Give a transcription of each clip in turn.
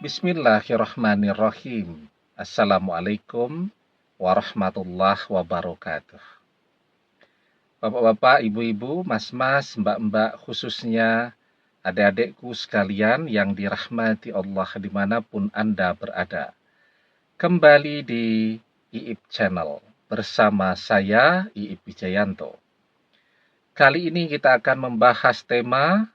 Bismillahirrahmanirrahim. Assalamualaikum warahmatullahi wabarakatuh. Bapak-bapak, ibu-ibu, mas-mas, mbak-mbak, khususnya adik-adikku sekalian yang dirahmati Allah dimanapun Anda berada. Kembali di IIP Channel bersama saya, IIP Wijayanto. Kali ini kita akan membahas tema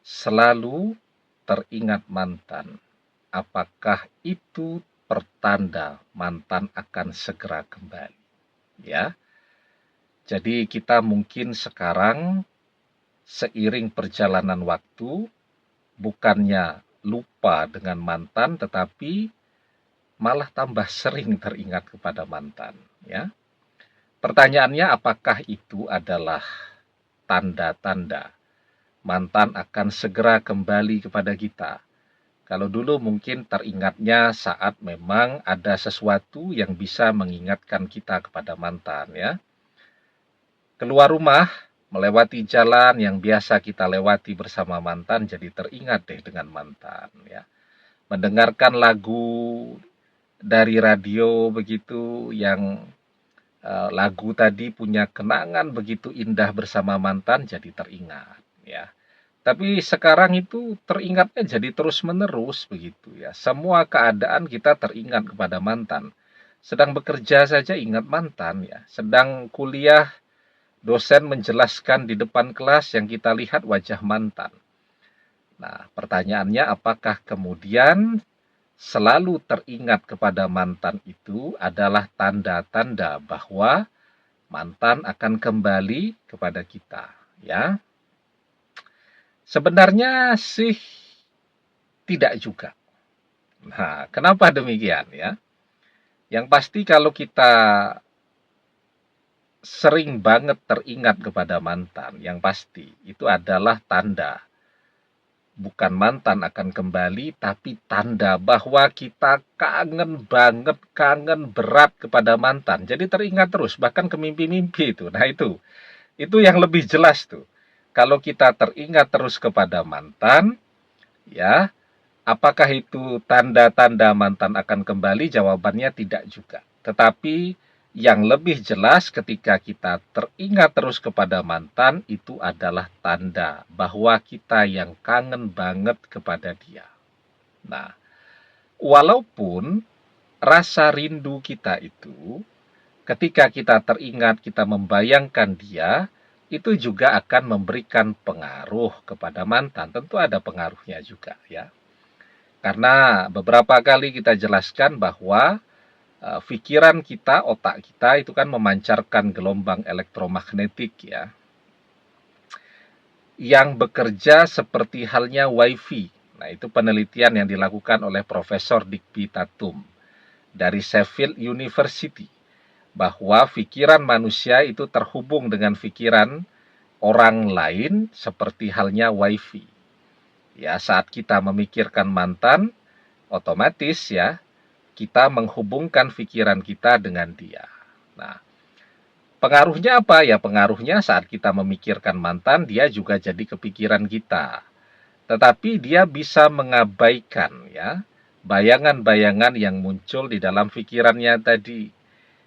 selalu teringat mantan. Apakah itu pertanda mantan akan segera kembali? Ya. Jadi kita mungkin sekarang seiring perjalanan waktu bukannya lupa dengan mantan tetapi malah tambah sering teringat kepada mantan, ya. Pertanyaannya, apakah itu adalah tanda-tanda mantan akan segera kembali kepada kita? Kalau dulu mungkin teringatnya saat memang ada sesuatu yang bisa mengingatkan kita kepada mantan, ya. Keluar rumah, melewati jalan yang biasa kita lewati bersama mantan, jadi teringat deh dengan mantan, ya. Mendengarkan lagu dari radio begitu yang lagu tadi punya kenangan begitu indah bersama mantan, jadi teringat, ya. Tapi sekarang itu teringatnya jadi terus-menerus begitu, ya. Semua keadaan kita teringat kepada mantan. Sedang bekerja saja ingat mantan, ya. Sedang kuliah, dosen menjelaskan di depan kelas yang kita lihat wajah mantan. Nah, pertanyaannya, apakah kemudian selalu teringat kepada mantan itu adalah tanda-tanda bahwa mantan akan kembali kepada kita, ya? Sebenarnya sih tidak juga. Nah, kenapa demikian, ya? Yang pasti kalau kita sering banget teringat kepada mantan, yang pasti itu adalah tanda bukan mantan akan kembali, tapi tanda bahwa kita kangen banget, kangen berat kepada mantan. Jadi teringat terus, bahkan ke mimpi-mimpi itu. Nah itu yang lebih jelas tuh. Kalau kita teringat terus kepada mantan, ya, apakah itu tanda-tanda mantan akan kembali? Jawabannya tidak juga. Tetapi yang lebih jelas ketika kita teringat terus kepada mantan, itu adalah tanda bahwa kita yang kangen banget kepada dia. Nah, walaupun rasa rindu kita itu, ketika kita teringat, kita membayangkan dia, itu juga akan memberikan pengaruh kepada mantan. Tentu ada pengaruhnya juga, ya. Karena beberapa kali kita jelaskan bahwa pikiran kita, otak kita itu kan memancarkan gelombang elektromagnetik, ya, yang bekerja seperti halnya wifi. Nah, itu penelitian yang dilakukan oleh Profesor Digby Tatum dari Sheffield University, bahwa pikiran manusia itu terhubung dengan pikiran orang lain seperti halnya wifi. Ya, saat kita memikirkan mantan, otomatis ya kita menghubungkan pikiran kita dengan dia. Nah, pengaruhnya apa? Ya, pengaruhnya saat kita memikirkan mantan, dia juga jadi kepikiran kita. Tetapi dia bisa mengabaikan ya bayangan-bayangan yang muncul di dalam pikirannya tadi.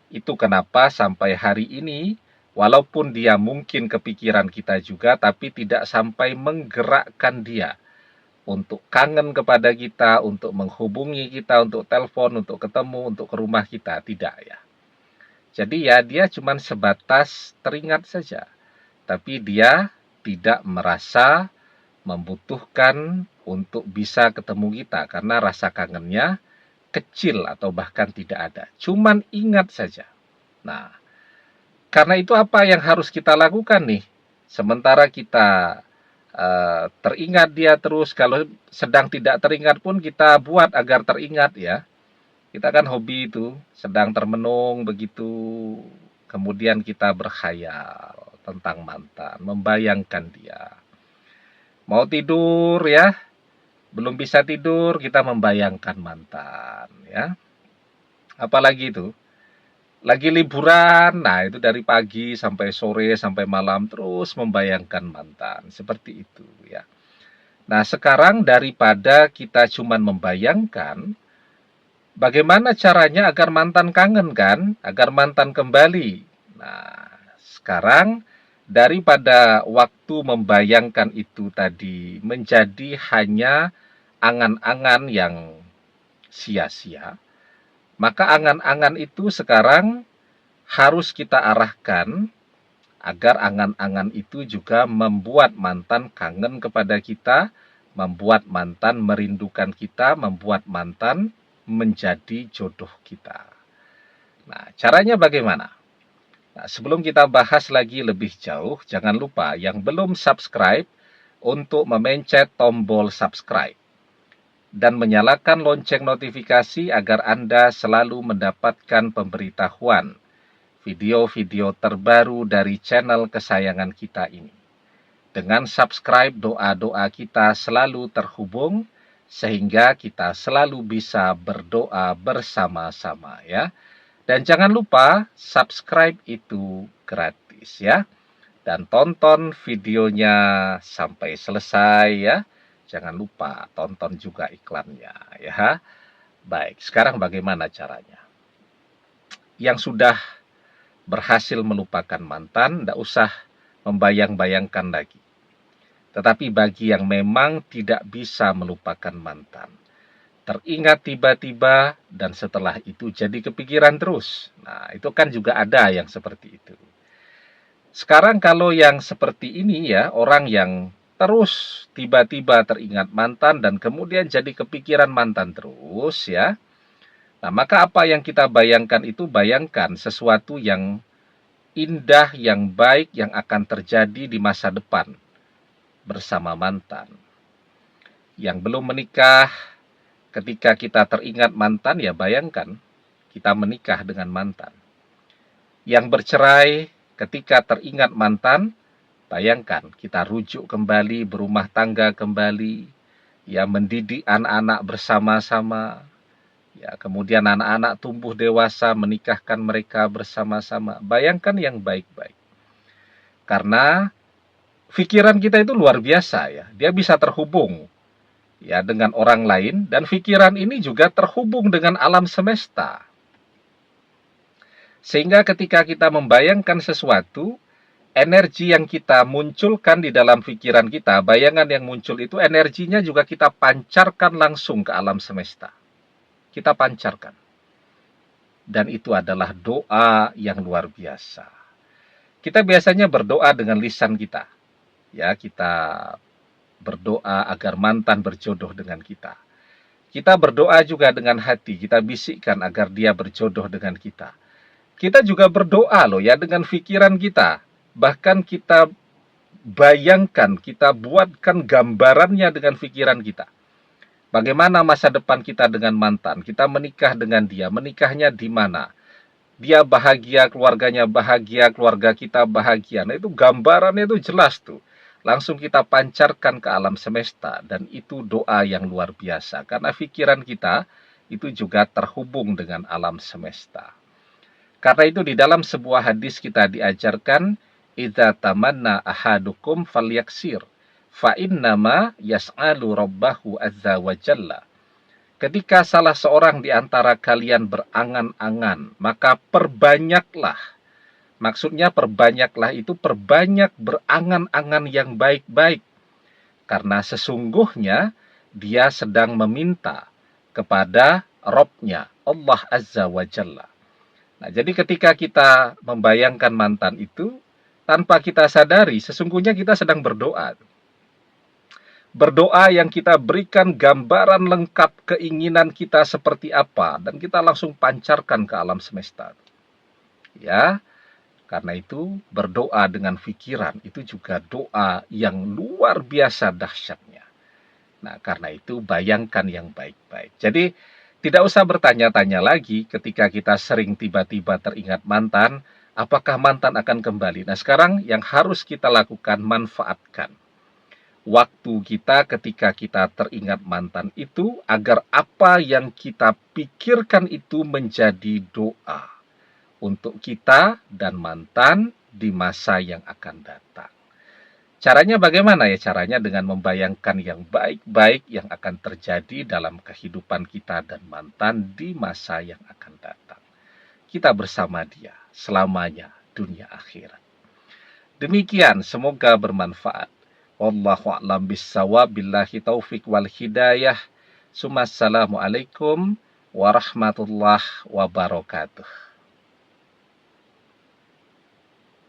Itu kenapa sampai hari ini, walaupun dia mungkin kepikiran kita juga, tapi tidak sampai menggerakkan dia untuk kangen kepada kita, untuk menghubungi kita, untuk telepon, untuk ketemu, untuk ke rumah kita. Tidak, ya. Jadi ya dia cuma sebatas teringat saja. Tapi dia tidak merasa membutuhkan untuk bisa ketemu kita. Karena rasa kangennya kecil atau bahkan tidak ada. Cuman ingat saja. Nah, karena itu apa yang harus kita lakukan nih? Sementara kita teringat dia terus, kalau sedang tidak teringat pun kita buat agar teringat, ya. Kita kan hobi itu, sedang termenung begitu, kemudian kita berkhayal tentang mantan, membayangkan dia. Mau tidur ya, belum bisa tidur, kita membayangkan mantan, ya. Apalagi itu, lagi liburan, nah itu dari pagi sampai sore sampai malam terus membayangkan mantan, seperti itu, ya. Nah, sekarang daripada kita cuman membayangkan, bagaimana caranya agar mantan kangen kan? Agar mantan kembali. Nah, sekarang daripada waktu membayangkan itu tadi menjadi hanya angan-angan yang sia-sia, maka angan-angan itu sekarang harus kita arahkan agar angan-angan itu juga membuat mantan kangen kepada kita, membuat mantan merindukan kita, membuat mantan menjadi jodoh kita. Nah, caranya bagaimana? Nah, sebelum kita bahas lagi lebih jauh, jangan lupa yang belum subscribe untuk memencet tombol subscribe dan menyalakan lonceng notifikasi agar Anda selalu mendapatkan pemberitahuan video-video terbaru dari channel kesayangan kita ini. Dengan subscribe, doa-doa kita selalu terhubung sehingga kita selalu bisa berdoa bersama-sama ya. Dan jangan lupa subscribe itu gratis ya. Dan tonton videonya sampai selesai ya. Jangan lupa tonton juga iklannya ya. Baik, sekarang bagaimana caranya? Yang sudah berhasil melupakan mantan, tidak usah membayang-bayangkan lagi. Tetapi bagi yang memang tidak bisa melupakan mantan, teringat tiba-tiba dan setelah itu jadi kepikiran terus. Nah, itu kan juga ada yang seperti itu. Sekarang kalau yang seperti ini ya, orang yang terus tiba-tiba teringat mantan dan kemudian jadi kepikiran mantan terus ya. Nah, maka apa yang kita bayangkan itu bayangkan sesuatu yang indah, yang baik yang akan terjadi di masa depan bersama mantan. Yang belum menikah, ketika kita teringat mantan, ya bayangkan kita menikah dengan mantan. Yang bercerai, ketika teringat mantan, bayangkan kita rujuk kembali, berumah tangga kembali, ya mendidik anak-anak bersama-sama, ya kemudian anak-anak tumbuh dewasa, menikahkan mereka bersama-sama. Bayangkan yang baik-baik. Karena pikiran kita itu luar biasa ya, dia bisa terhubung ya dengan orang lain dan pikiran ini juga terhubung dengan alam semesta. Sehingga ketika kita membayangkan sesuatu, energi yang kita munculkan di dalam pikiran kita, bayangan yang muncul itu energinya juga kita pancarkan langsung ke alam semesta. Kita pancarkan. Dan itu adalah doa yang luar biasa. Kita biasanya berdoa dengan lisan kita. Ya, kita berdoa agar mantan berjodoh dengan kita. Kita berdoa juga dengan hati, kita bisikkan agar dia berjodoh dengan kita. Kita juga berdoa loh ya dengan pikiran kita. Bahkan kita bayangkan, kita buatkan gambarannya dengan pikiran kita. Bagaimana masa depan kita dengan mantan? Kita menikah dengan dia, menikahnya di mana? Dia bahagia, keluarganya bahagia, keluarga kita bahagia. Nah itu gambarannya itu jelas tuh. Langsung kita pancarkan ke alam semesta. Dan itu doa yang luar biasa. Karena pikiran kita itu juga terhubung dengan alam semesta. Karena itu di dalam sebuah hadis kita diajarkan, idza tamanna ahadukum falyaksir, fa innama yas'alu rabbahu azza wa jalla. Ketika salah seorang di antara kalian berangan-angan, maka perbanyaklah. Maksudnya perbanyaklah itu perbanyak berangan-angan yang baik-baik. Karena sesungguhnya dia sedang meminta kepada Robnya, Allah Azza wa Jalla. Nah, jadi ketika kita membayangkan mantan itu, tanpa kita sadari, sesungguhnya kita sedang berdoa. Berdoa yang kita berikan gambaran lengkap keinginan kita seperti apa, dan kita langsung pancarkan ke alam semesta. Ya, karena itu berdoa dengan pikiran itu juga doa yang luar biasa dahsyatnya. Nah, karena itu bayangkan yang baik-baik. Jadi, tidak usah bertanya-tanya lagi ketika kita sering tiba-tiba teringat mantan, apakah mantan akan kembali. Nah, sekarang yang harus kita lakukan, manfaatkan waktu kita ketika kita teringat mantan itu, agar apa yang kita pikirkan itu menjadi doa untuk kita dan mantan di masa yang akan datang. Caranya bagaimana ya? Caranya dengan membayangkan yang baik-baik yang akan terjadi dalam kehidupan kita dan mantan di masa yang akan datang. Kita bersama dia selamanya dunia akhirat. Demikian, semoga bermanfaat. Wallahu a'lam bissawab, billahi taufik wal hidayah. Assalamualaikum warahmatullahi wabarakatuh.